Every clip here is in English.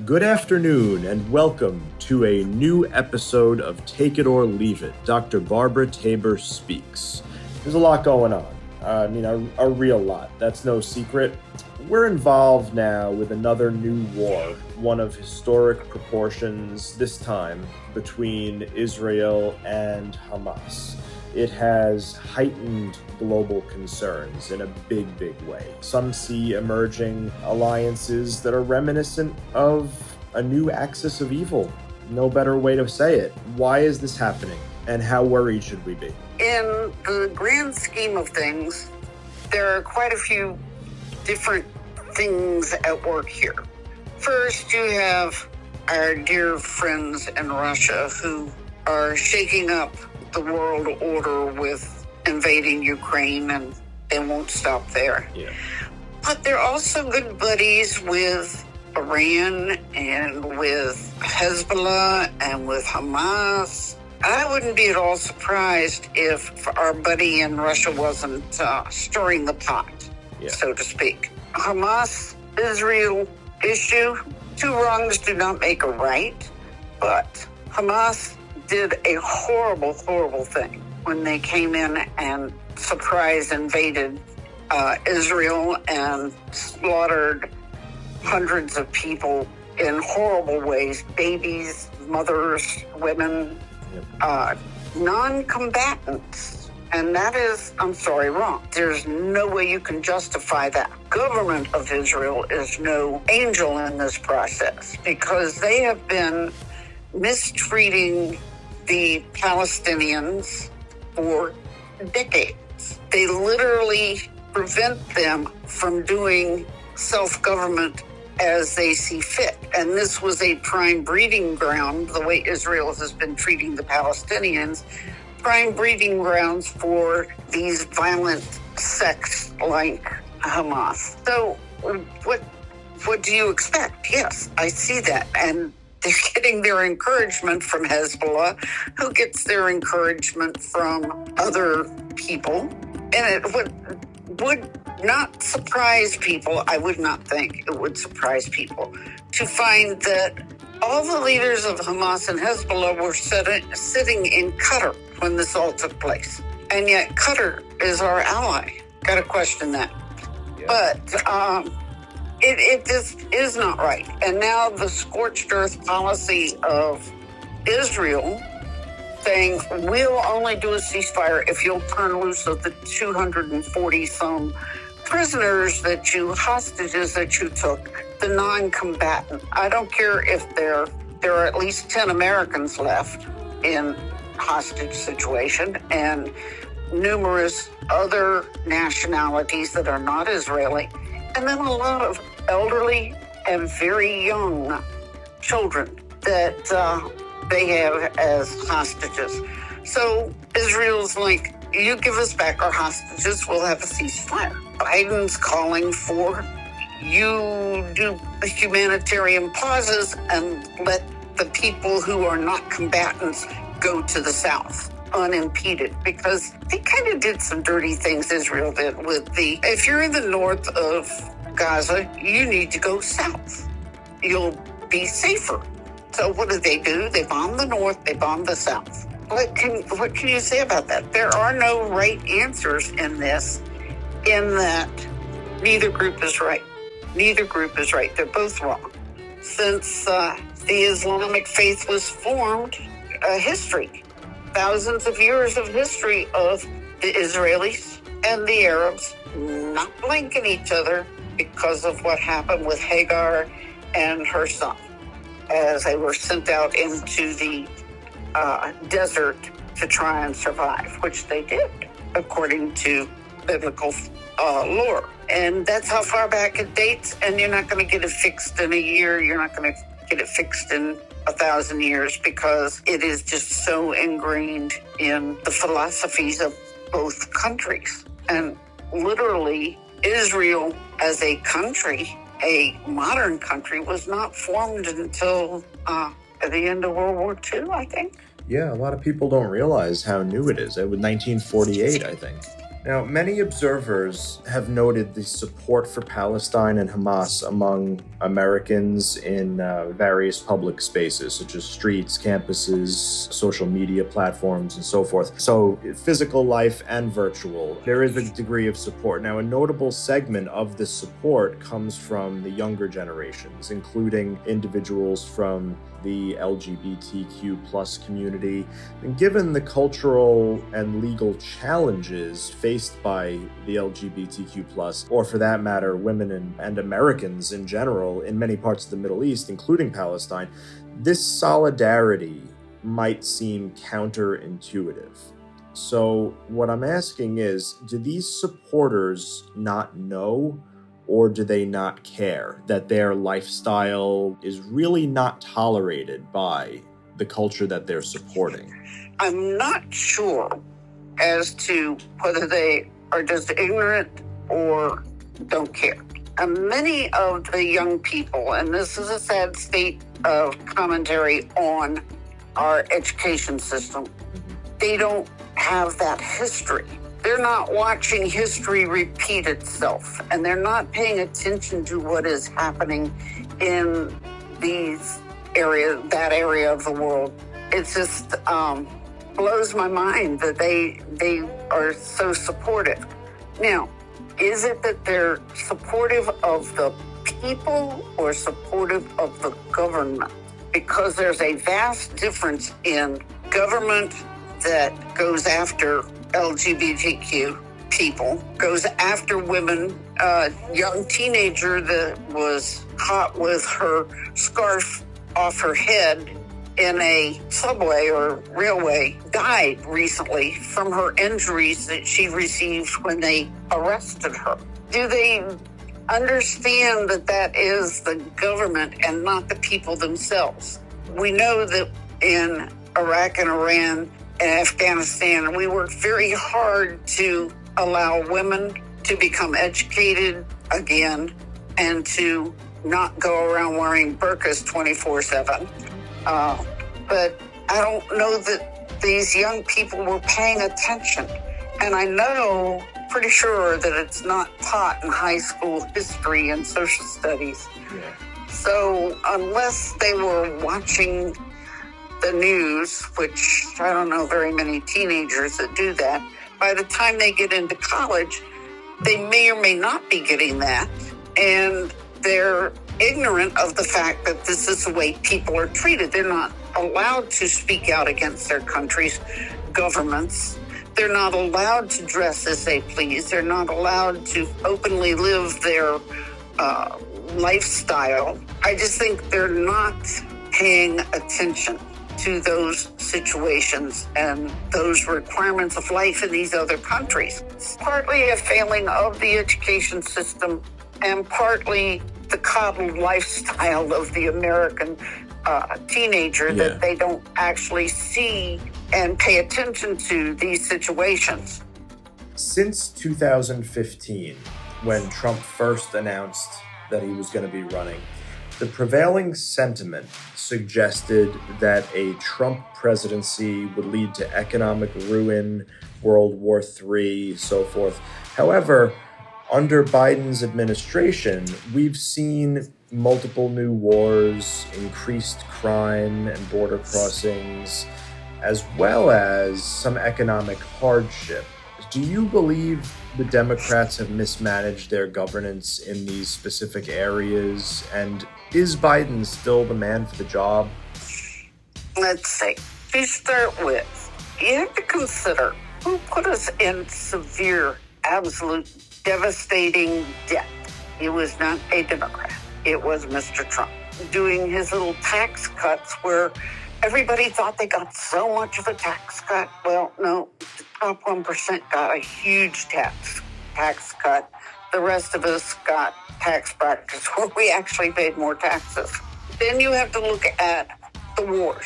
Good afternoon and welcome to a new episode of Take It or Leave It. Dr. Barbara Tabor speaks. There's a lot going on. A real lot. That's no secret. We're involved now with another new war, one of historic proportions, this time between Israel and Hamas. It has heightened global concerns in a big way. Some see emerging alliances that are reminiscent of a new axis of evil. No better way to say it. Why is this happening, and how worried should we be? In the grand scheme of things, there are quite a few different things at work here. First, you have our dear friends in Russia who are shaking up the world order with invading Ukraine, and they won't stop there. Yeah. But they're also good buddies with Iran and with Hezbollah and with Hamas. I wouldn't be at all surprised if our buddy in Russia wasn't stirring the pot, so to speak. Hamas-Israel issue, two wrongs do not make a right, but Hamas did a horrible thing when they came in and surprise invaded Israel and slaughtered hundreds of people in horrible ways, babies, mothers, women, non-combatants. And that is, I'm sorry, wrong. There's no way you can justify that. Government of Israel is no angel in this process because they have been mistreating the Palestinians for decades. They literally prevent them from doing self-government as they see fit. And this was a prime breeding ground, the way Israel has been treating the Palestinians, prime breeding grounds for these violent sects like Hamas. So what do you expect? Yes, I see that. And they're getting their encouragement from Hezbollah, who gets their encouragement from other people. And it would not surprise people, I would not think it would surprise people, to find that all the leaders of Hamas and Hezbollah were sitting in Qatar when this all took place. And yet Qatar is our ally. Got to question that. Yeah. But it just is not right. And now the scorched earth policy of Israel saying, we'll only do a ceasefire if you'll turn loose of the 240 some prisoners hostages that you took, the non-combatant. I don't care if there are at least 10 Americans left in hostage situation and numerous other nationalities that are not Israeli, and then a lot of elderly and very young children that they have as hostages. So Israel's like, you give us back our hostages, we'll have a ceasefire. Biden's calling for you do the humanitarian pauses and let the people who are not combatants go to the south unimpeded, because they kind of did some dirty things, Israel did, if you're in the north of Gaza, you need to go south. You'll be safer. So what do? They bomb the north, they bomb the south. What can you say about that? There are no right answers in this, in that neither group is right. Neither group is right. They're both wrong. Since the Islamic faith was formed, history, thousands of years of history of the Israelis and the Arabs not liking each other because of what happened with Hagar and her son as they were sent out into the desert to try and survive, which they did, according to biblical lore. And that's how far back it dates, and you're not going to get it fixed in a year. You're not going to get it fixed in 1,000 years because it is just so ingrained in the philosophies of both countries. And literally, Israel as a country, a modern country, was not formed until at the end of World War II, I think. Yeah, a lot of people don't realize how new it is. It was 1948, I think. Now, many observers have noted the support for Palestine and Hamas among Americans in various public spaces, such as streets, campuses, social media platforms, and so forth. So, physical life and virtual, there is a degree of support. Now, a notable segment of this support comes from the younger generations, including individuals from the LGBTQ plus community. And given the cultural and legal challenges faced by the LGBTQ plus, or for that matter, women and Americans in general in many parts of the Middle East, including Palestine, this solidarity might seem counterintuitive. So what I'm asking is, do these supporters not know, or do they not care that their lifestyle is really not tolerated by the culture that they're supporting? I'm not sure as to whether they are just ignorant or don't care. And many of the young people, and this is a sad state of commentary on our education system, they don't have that history. They're not watching history repeat itself, and they're not paying attention to what is happening in that area of the world. It just blows my mind that they are so supportive. Now, is it that they're supportive of the people or supportive of the government? Because there's a vast difference in government that goes after LGBTQ people, goes after women. A young teenager that was caught with her scarf off her head in a subway or railway died recently from her injuries that she received when they arrested her. Do they understand that that is the government and not the people themselves? We know that in Iraq and Iran and Afghanistan, we worked very hard to allow women to become educated again and to not go around wearing burqas 24/7. But I don't know that these young people were paying attention. And I know, pretty sure that it's not taught in high school history and social studies. Yeah. So unless they were watching the news, which I don't know very many teenagers that do that, by the time they get into college, they may or may not be getting that. And they're ignorant of the fact that this is the way people are treated. They're not allowed to speak out against their country's governments. They're not allowed to dress as they please. They're not allowed to openly live their lifestyle. I just think they're not paying attention to those situations and those requirements of life in these other countries. It's partly a failing of the education system and partly the coddled lifestyle of the American teenager that they don't actually see and pay attention to these situations. Since 2015, when Trump first announced that he was going to be running, the prevailing sentiment suggested that a Trump presidency would lead to economic ruin, World War III, so forth. However, under Biden's administration, we've seen multiple new wars, increased crime and border crossings, as well as some economic hardship. Do you believe the Democrats have mismanaged their governance in these specific areas? And is Biden still the man for the job? Let's see. To start with, you have to consider who put us in severe, absolute, devastating debt. It was not a Democrat. It was Mr. Trump doing his little tax cuts where everybody thought they got so much of a tax cut. Well, no, the top 1% got a huge tax cut. The rest of us got tax brackets where we actually paid more taxes. Then you have to look at the wars,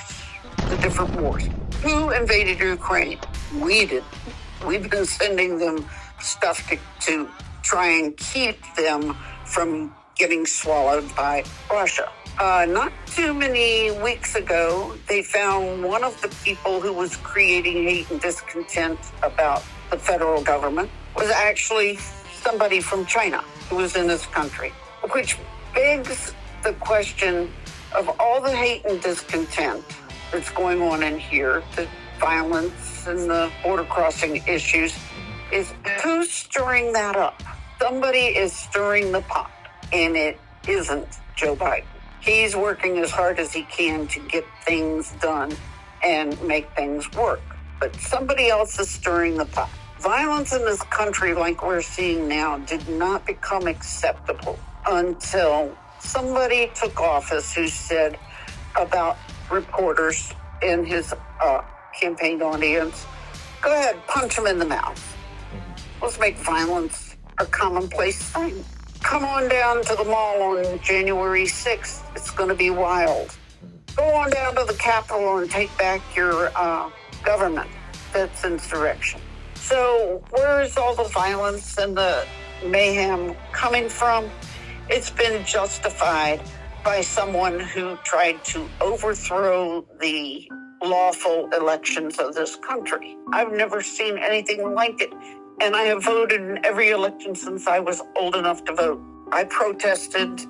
the different wars. Who invaded Ukraine? We did. We've been sending them stuff to try and keep them from getting swallowed by Russia. Not too many weeks ago, they found one of the people who was creating hate and discontent about the federal government. was actually somebody from China who was in this country, which begs the question of all the hate and discontent that's going on in here, the violence and the border crossing issues, is who's stirring that up? Somebody is stirring the pot, and it isn't Joe Biden. He's working as hard as he can to get things done and make things work. But somebody else is stirring the pot. Violence in this country, like we're seeing now, did not become acceptable until somebody took office who said about reporters in his campaign audience, go ahead, punch them in the mouth. Let's make violence a commonplace thing. Come on down to the mall on January 6th. It's going to be wild. Go on down to the Capitol and take back your government. That's insurrection. So where's all the violence and the mayhem coming from? It's been justified by someone who tried to overthrow the lawful elections of this country. I've never seen anything like it. And I have voted in every election since I was old enough to vote. I protested.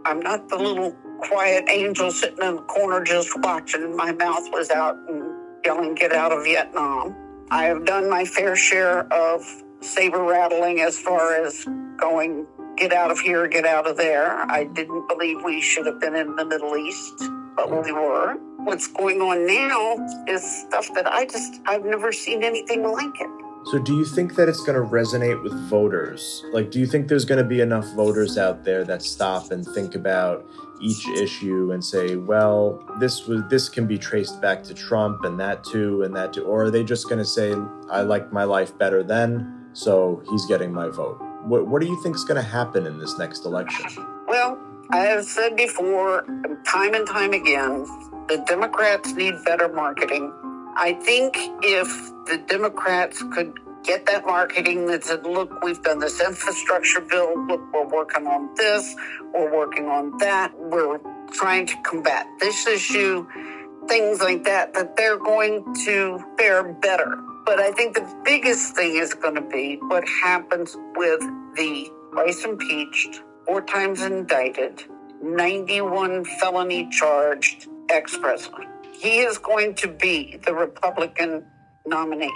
I'm not the little quiet angel sitting in the corner just watching. My mouth was out and yelling, get out of Vietnam. I have done my fair share of saber rattling as far as going, get out of here, get out of there. I didn't believe we should have been in the Middle East, but we were. What's going on now is stuff that I've never seen anything like it. So do you think that it's going to resonate with voters? Like, do you think there's going to be enough voters out there that stop and think about each issue and say, well, this can be traced back to Trump and that too, or are they just going to say, I like my life better then, so he's getting my vote? What do you think is going to happen in this next election? Well, I have said before, time and time again, the Democrats need better marketing. I think if the Democrats could get that marketing that said, look, we've done this infrastructure bill, look, we're working on this, we're working on that, we're trying to combat this issue, things like that, that they're going to fare better. But I think the biggest thing is going to be what happens with the twice impeached, 4 times indicted, 91 felony charged ex-president. He is going to be the Republican nominee.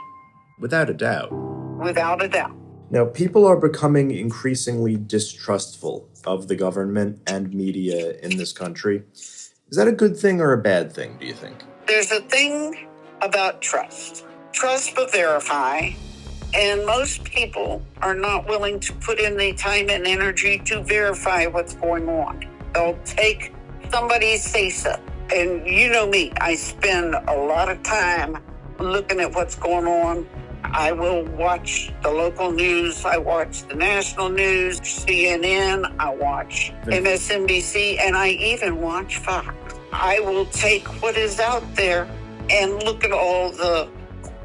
Without a doubt. Without a doubt. Now, people are becoming increasingly distrustful of the government and media in this country. Is that a good thing or a bad thing, do you think? There's a thing about trust. Trust but verify. And most people are not willing to put in the time and energy to verify what's going on. They'll take somebody's say-so. And you know me, I spend a lot of time looking at what's going on. I will watch the local news. I watch the national news, CNN. I watch MSNBC, and I even watch Fox. I will take what is out there and look at all the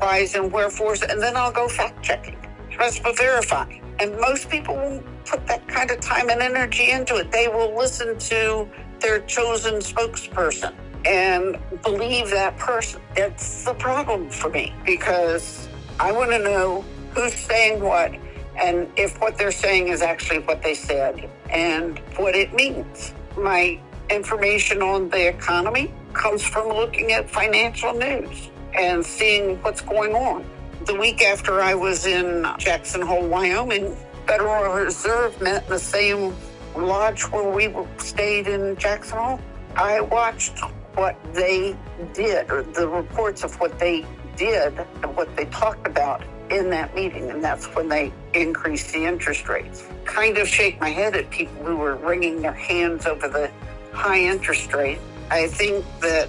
whys and wherefores, and then I'll go fact-checking. Trust but verify. And most people won't put that kind of time and energy into it. They will listen to their chosen spokesperson and believe that person. It's the problem for me because I want to know who's saying what and if what they're saying is actually what they said and what it means. My information on the economy comes from looking at financial news and seeing what's going on. The week after I was in Jackson Hole, Wyoming, Federal Reserve met in the same lodge where we stayed in Jackson Hole. I watched what they did, or the reports of what they did and what they talked about in that meeting, and that's when they increased the interest rates. Kind of shake my head at people who were wringing their hands over the high interest rate. I think that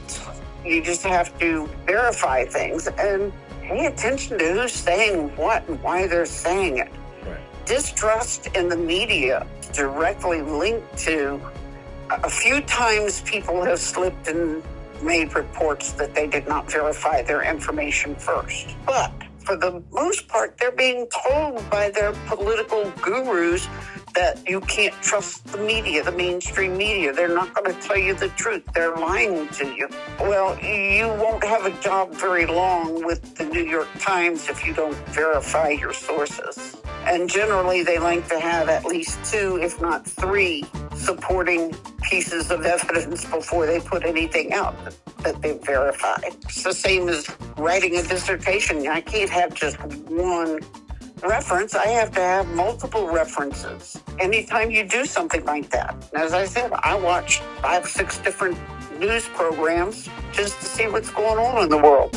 you just have to verify things and pay attention to who's saying what and why they're saying it. Distrust in the media directly linked to a few times people have slipped and made reports that they did not verify their information first. But for the most part, they're being told by their political gurus that you can't trust the media, the mainstream media. They're not going to tell you the truth. They're lying to you. Well, you won't have a job very long with the New York Times if you don't verify your sources. And generally, they like to have at least 2, if not 3, supporting pieces of evidence before they put anything out that they've verified. It's the same as writing a dissertation. I can't have just one reference. I have to have multiple references anytime you do something like that. And as I said, I watch 5, 6 different news programs just to see what's going on in the world.